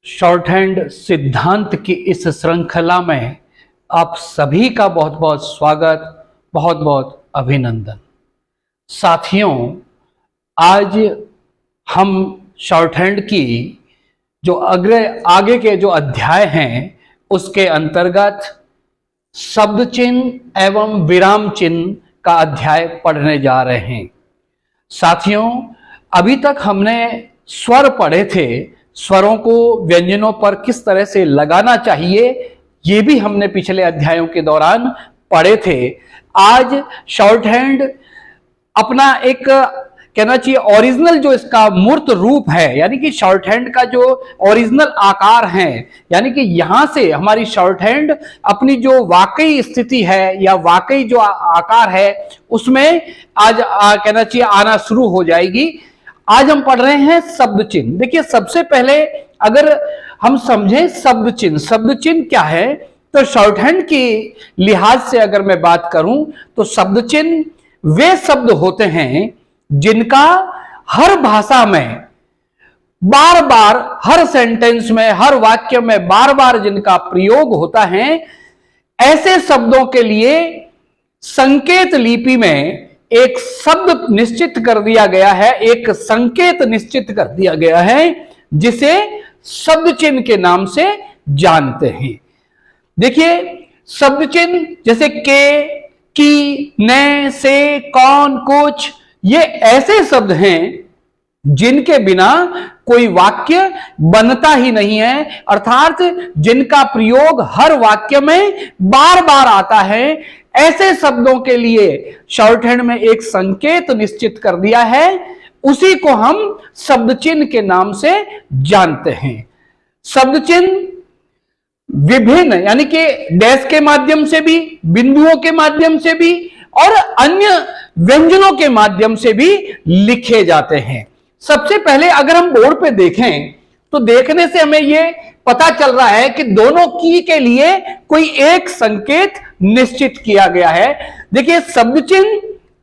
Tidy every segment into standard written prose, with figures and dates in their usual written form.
Short hand सिद्धांत की इस श्रृंखला में आप सभी का बहुत बहुत स्वागत, बहुत बहुत अभिनंदन। साथियों, आज हम शॉर्ट हैंड की जो आगे के जो अध्याय हैं उसके अंतर्गत शब्द चिन्ह एवं विराम चिन्ह का अध्याय पढ़ने जा रहे हैं। साथियों, अभी तक हमने स्वर पढ़े थे। स्वरों को व्यंजनों पर किस तरह से लगाना चाहिए ये भी हमने पिछले अध्यायों के दौरान पढ़े थे। आज शॉर्ट हैंड अपना एक कहना चाहिए ओरिजिनल जो इसका मूर्त रूप है, यानी कि शॉर्ट हैंड का जो ओरिजिनल आकार है, यानी कि यहां से हमारी शॉर्ट हैंड अपनी जो वाकई स्थिति है या वाकई जो आकार है उसमें आज कहना चाहिए आना शुरू हो जाएगी। आज हम पढ़ रहे हैं शब्द चिन्ह। देखिए, सबसे पहले अगर हम समझें शब्द चिन्ह क्या है, तो शॉर्ट हैंड की लिहाज से अगर मैं बात करूं तो शब्द चिन्ह वे शब्द होते हैं जिनका हर भाषा में बार बार, हर सेंटेंस में, हर वाक्य में बार बार जिनका प्रयोग होता है। ऐसे शब्दों के लिए संकेत लिपि में एक शब्द निश्चित कर दिया गया है, एक संकेत निश्चित कर दिया गया है जिसे शब्द चिन्ह के नाम से जानते हैं। देखिए, शब्द चिन्ह जैसे के, की, ने, से, कौन, कुछ, ये ऐसे शब्द हैं जिनके बिना कोई वाक्य बनता ही नहीं है, अर्थात जिनका प्रयोग हर वाक्य में बार बार आता है। ऐसे शब्दों के लिए शॉर्ट हैंड में एक संकेत निश्चित कर दिया है, उसी को हम शब्द चिन्ह के नाम से जानते हैं। शब्द चिन्ह विभिन्न, यानी कि डैश के माध्यम से भी, बिंदुओं के माध्यम से भी और अन्य व्यंजनों के माध्यम से भी लिखे जाते हैं। सबसे पहले अगर हम बोर्ड पे देखें तो देखने से हमें यह पता चल रहा है कि दोनों की के लिए कोई एक संकेत निश्चित किया गया है। देखिए, शब्द चिन्ह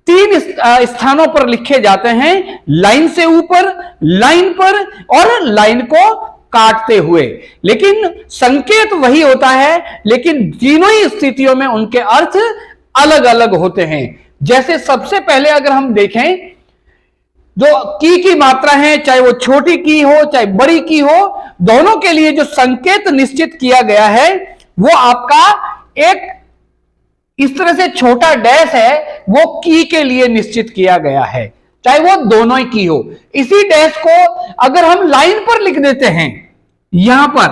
3 स्थानों पर लिखे जाते हैं, लाइन से ऊपर, लाइन पर और लाइन को काटते हुए। लेकिन संकेत वही होता है, लेकिन तीनों ही स्थितियों में उनके अर्थ अलग अलग होते हैं। जैसे सबसे पहले अगर हम देखें, जो की मात्रा है, चाहे वो छोटी की हो चाहे बड़ी की हो, दोनों के लिए जो संकेत निश्चित किया गया है वो आपका एक इस तरह से छोटा डैश है, वो की के लिए निश्चित किया गया है, चाहे वो दोनों ही की हो। इसी डैश को अगर हम लाइन पर लिख देते हैं यहां पर,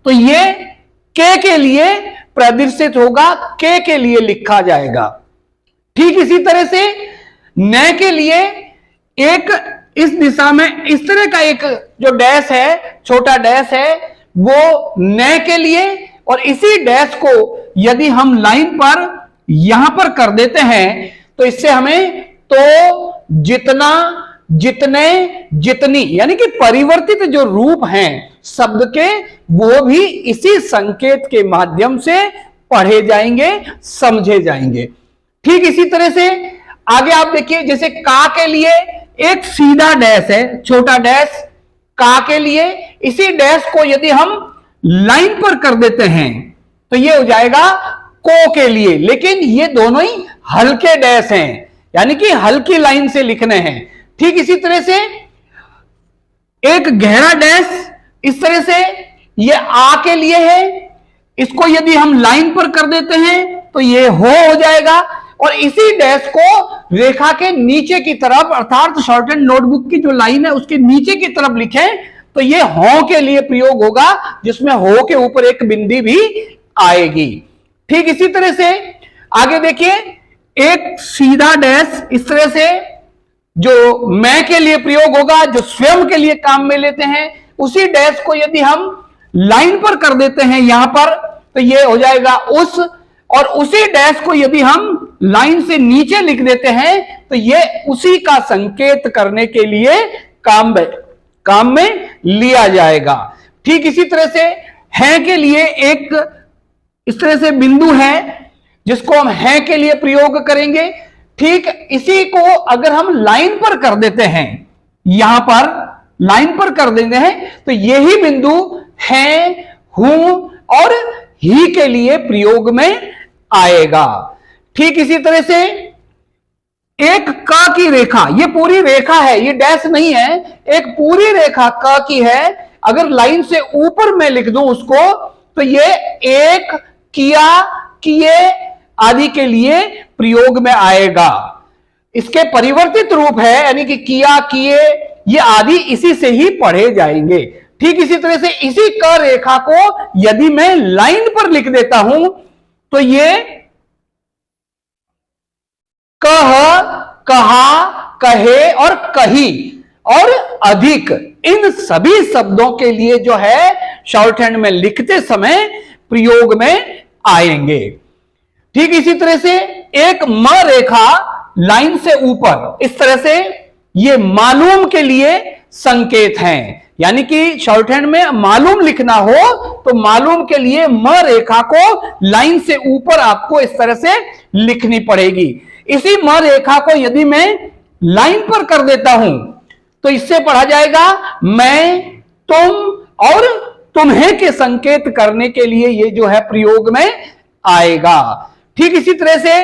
तो ये के लिए प्रदर्शित होगा, के लिए लिखा जाएगा। ठीक इसी तरह से न के लिए एक इस दिशा में इस तरह का एक जो डैश है, छोटा डैश है, वो न के लिए, और इसी डैश को यदि हम लाइन पर यहां पर कर देते हैं तो इससे हमें तो, जितना, जितने, जितनी, यानी कि परिवर्तित जो रूप हैं शब्द के, वो भी इसी संकेत के माध्यम से पढ़े जाएंगे, समझे जाएंगे। ठीक इसी तरह से आगे आप देखिए, जैसे का के लिए एक सीधा डैश है, छोटा डैश का के लिए, इसी डैश को यदि हम लाइन पर कर देते हैं तो ये हो जाएगा को के लिए। लेकिन ये दोनों ही हल्के डैश हैं, यानी कि हल्की लाइन से लिखने हैं। ठीक इसी तरह से एक गहरा डैश इस तरह से ये आ के लिए है, इसको यदि हम लाइन पर कर देते हैं तो ये हो जाएगा। और इसी डैश को रेखा के नीचे की तरफ, अर्थात शॉर्ट हैंड नोटबुक की जो लाइन है उसके नीचे की तरफ लिखें तो ये हो के लिए प्रयोग होगा, जिसमें हो के ऊपर एक बिंदी भी आएगी। ठीक इसी तरह से आगे देखिए, एक सीधा डैश इस तरह से जो मैं के लिए प्रयोग होगा, जो स्वयं के लिए काम में लेते हैं, उसी डैश को यदि हम लाइन पर कर देते हैं यहां पर तो ये हो जाएगा उस, और उसी डैश को यदि हम लाइन से नीचे लिख देते हैं तो ये उसी का संकेत करने के लिए काम में लिया जाएगा। ठीक इसी तरह से है के लिए एक इस तरह से बिंदु है जिसको हम है के लिए प्रयोग करेंगे। ठीक इसी को अगर हम लाइन पर कर देते हैं, यहां पर लाइन पर कर देते हैं तो यही बिंदु हैं, हूं और ही के लिए प्रयोग में आएगा। ठीक इसी तरह से एक क की रेखा, ये पूरी रेखा है, ये डैश नहीं है, एक पूरी रेखा क की है। अगर लाइन से ऊपर मैं लिख दूं उसको तो ये एक, किया, किए आदि के लिए प्रयोग में आएगा। इसके परिवर्तित रूप है, यानी कि किया, किए, ये आदि इसी से ही पढ़े जाएंगे। ठीक इसी तरह से इसी क रेखा को यदि मैं लाइन पर लिख देता हूं तो ये कह, कहा, कहे और कही और अधिक, इन सभी शब्दों के लिए जो है शॉर्ट हैंड में लिखते समय प्रयोग में आएंगे। ठीक इसी तरह से एक म रेखा लाइन से ऊपर, इस तरह से ये मालूम के लिए संकेत हैं, यानी कि शॉर्ट हैंड में मालूम लिखना हो तो मालूम के लिए म रेखा को लाइन से ऊपर आपको इस तरह से लिखनी पड़ेगी। इसी म रेखा को यदि मैं लाइन पर कर देता हूं तो इससे पढ़ा जाएगा मैं, तुम और तुम्हें के संकेत करने के लिए ये जो है प्रयोग में आएगा। ठीक इसी तरह से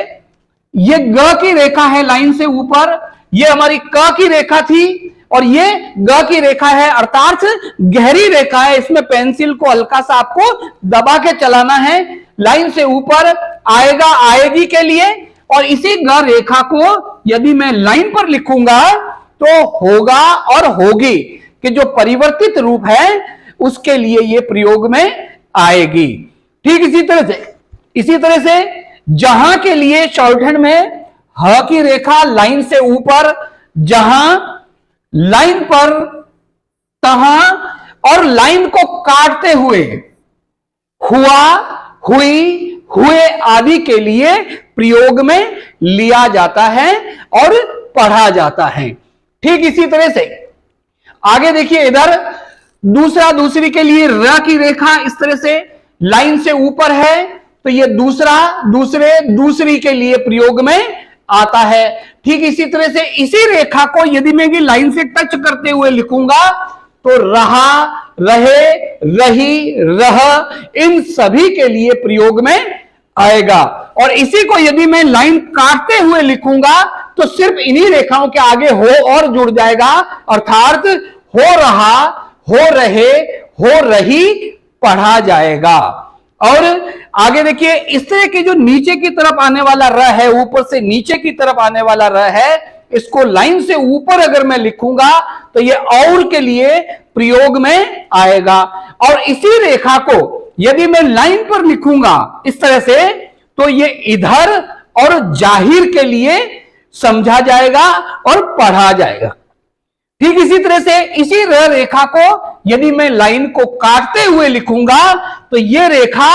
ये ग की रेखा है लाइन से ऊपर, ये हमारी क की रेखा थी और ये ग की रेखा है, अर्थात गहरी रेखा है। इसमें पेंसिल को हल्का सा आपको दबा के चलाना है, लाइन से ऊपर आएगा, आएगी के लिए। और इसी ग रेखा को यदि मैं लाइन पर लिखूंगा तो होगा और होगी कि जो परिवर्तित रूप है उसके लिए ये प्रयोग में आएगी। ठीक इसी तरह से जहां के लिए शॉर्ट हैंड में ह की रेखा लाइन से ऊपर, जहां, लाइन पर, तहां और लाइन को काटते हुए हुआ, हुई, हुए आदि के लिए प्रयोग में लिया जाता है और पढ़ा जाता है। ठीक इसी तरह से आगे देखिए, इधर दूसरी के लिए र की रेखा इस तरह से लाइन से ऊपर है तो ये दूसरी के लिए प्रयोग में आता है। ठीक इसी तरह से इसी रेखा को यदि मैं लाइन से टच करते हुए लिखूंगा तो रहा, रहे, रही, रह, इन सभी के लिए प्रयोग में आएगा। और इसी को यदि मैं लाइन काटते हुए लिखूंगा तो सिर्फ इन्हीं रेखाओं के आगे हो और जुड़ जाएगा, अर्थात हो रहा, हो रहे, हो रही पढ़ा जाएगा। और आगे देखिए, इस तरह के जो नीचे की तरफ आने वाला र है, ऊपर से नीचे की तरफ आने वाला र है, इसको लाइन से ऊपर अगर मैं लिखूंगा तो ये और के लिए प्रयोग में आएगा। और इसी रेखा को यदि मैं लाइन पर लिखूंगा इस तरह से तो ये इधर और जाहिर के लिए समझा जाएगा और पढ़ा जाएगा। ठीक इसी तरह से इसी रेखा को यदि मैं लाइन को काटते हुए लिखूंगा तो ये रेखा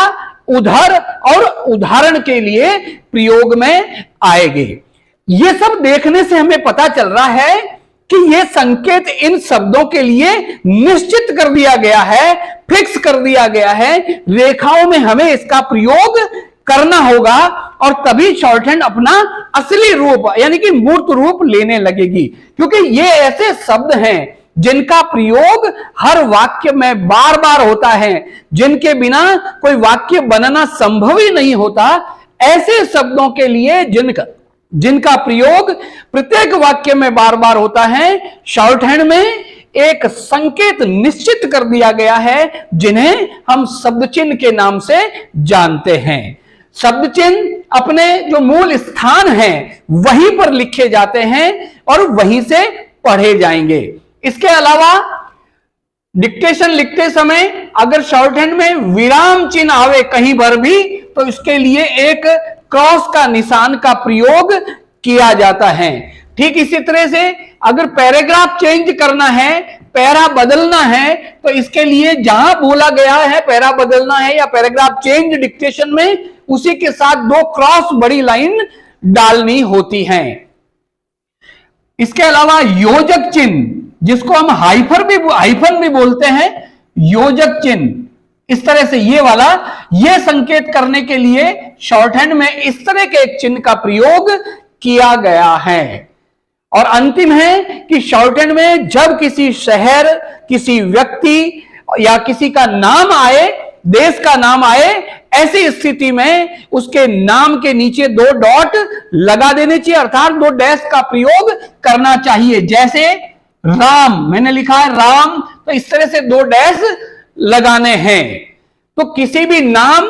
उधर और उदाहरण के लिए प्रयोग में आएगी। ये सब देखने से हमें पता चल रहा है कि ये संकेत इन शब्दों के लिए निश्चित कर दिया गया है, फिक्स कर दिया गया है। रेखाओं में हमें इसका प्रयोग करना होगा और तभी शॉर्ट हैंड अपना असली रूप यानी कि मूर्त रूप लेने लगेगी, क्योंकि ये ऐसे शब्द हैं जिनका प्रयोग हर वाक्य में बार बार होता है, जिनके बिना कोई वाक्य बनना संभव ही नहीं होता। ऐसे शब्दों के लिए जिनका प्रयोग प्रत्येक वाक्य में बार बार होता है, शॉर्ट हैंड में एक संकेत निश्चित कर दिया गया है जिन्हें हम शब्द चिन्ह के नाम से जानते हैं। शब्द चिन्ह अपने जो मूल स्थान है वहीं पर लिखे जाते हैं और वहीं से पढ़े जाएंगे। इसके अलावा डिक्टेशन लिखते समय अगर शॉर्ट हैंड में विराम चिन्ह आवे कहीं पर भी तो इसके लिए एक क्रॉस का निशान का प्रयोग किया जाता है। ठीक इसी तरह से अगर पैराग्राफ चेंज करना है, पैरा बदलना है, तो इसके लिए जहां बोला गया है पैरा बदलना है या पैराग्राफ चेंज डिक्टेशन में, उसी के साथ दो क्रॉस बड़ी लाइन डालनी होती है। इसके अलावा योजक चिन्ह, जिसको हम हाइफन भी बोलते हैं, योजक चिन्ह इस तरह से ये वाला, ये संकेत करने के लिए शॉर्ट हैंड में इस तरह के एक चिन्ह का प्रयोग किया गया है। और अंतिम है कि शॉर्ट हैंड में जब किसी शहर, किसी व्यक्ति या किसी का नाम आए, देश का नाम आए, ऐसी स्थिति में उसके नाम के नीचे 2 डॉट लगा देने चाहिए, अर्थात 2 डैश का प्रयोग करना चाहिए। जैसे राम मैंने लिखा है राम, तो इस तरह से 2 डैश लगाने हैं। तो किसी भी नाम,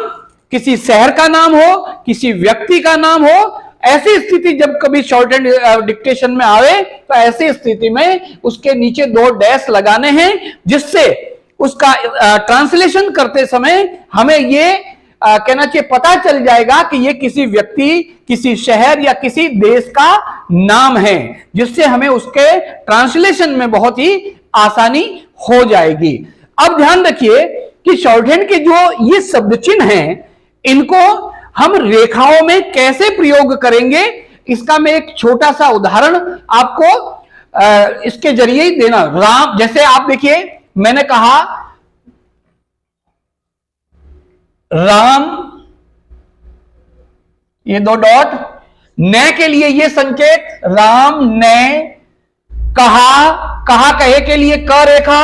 किसी शहर का नाम हो, किसी व्यक्ति का नाम हो, ऐसी स्थिति जब कभी शॉर्ट हैंड डिक्टेशन में आवे तो ऐसी स्थिति में उसके नीचे 2 डैश लगाने हैं, जिससे उसका ट्रांसलेशन करते समय हमें ये कहना चाहिए, पता चल जाएगा कि ये किसी व्यक्ति, किसी शहर या किसी देश का नाम है, जिससे हमें उसके ट्रांसलेशन में बहुत ही आसानी हो जाएगी। अब ध्यान रखिए कि शॉर्ट हैंड के जो ये शब्द चिन्ह हैं, इनको हम रेखाओं में कैसे प्रयोग करेंगे, इसका मैं एक छोटा सा उदाहरण आपको इसके जरिए ही देना। राम, जैसे आप देखिए मैंने कहा राम, ये 2 डॉट, न के लिए ये संकेत राम ने, कहा, कहा कहे के लिए क रेखा,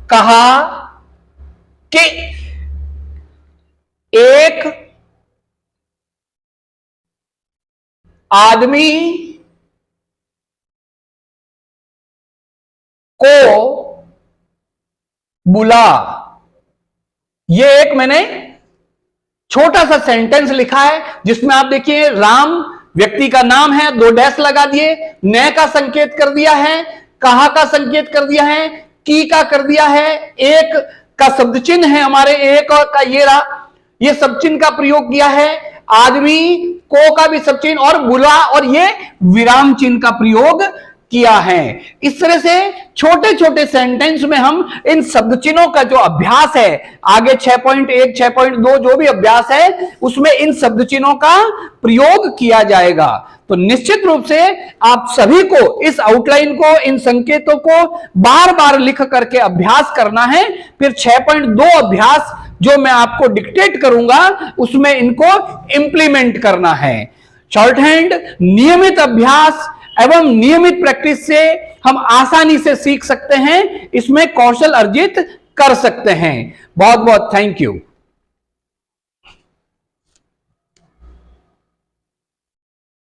कहा कि एक आदमी को बुला, ये एक मैंने छोटा सा सेंटेंस लिखा है, जिसमें आप देखिए राम व्यक्ति का नाम है, 2 डैश लगा दिए, न का संकेत कर दिया है, कहा का संकेत कर दिया है, की का कर दिया है, एक का शब्द चिन्ह है हमारे, एक का ये रहा, ये शब्द चिन्ह का प्रयोग किया है, आदमी को का भी शब्द चिन्ह, और बुला और ये विराम चिन्ह का प्रयोग किया है। इस तरह से छोटे छोटे सेंटेंस में हम इन शब्द चिन्हों का जो अभ्यास है, आगे 6.1 6.2 जो भी अभ्यास है, उसमें इन शब्द चिन्हों का प्रयोग किया जाएगा। तो निश्चित रूप से आप सभी को इस आउटलाइन को, इन संकेतों को बार बार लिख करके अभ्यास करना है। फिर 6.2 अभ्यास जो मैं आपको डिक्टेट करूंगा, उसमें इनको इंप्लीमेंट करना है। शॉर्ट हैंड नियमित अभ्यास एवं नियमित प्रैक्टिस से हम आसानी से सीख सकते हैं, इसमें कौशल अर्जित कर सकते हैं। बहुत बहुत थैंक यू।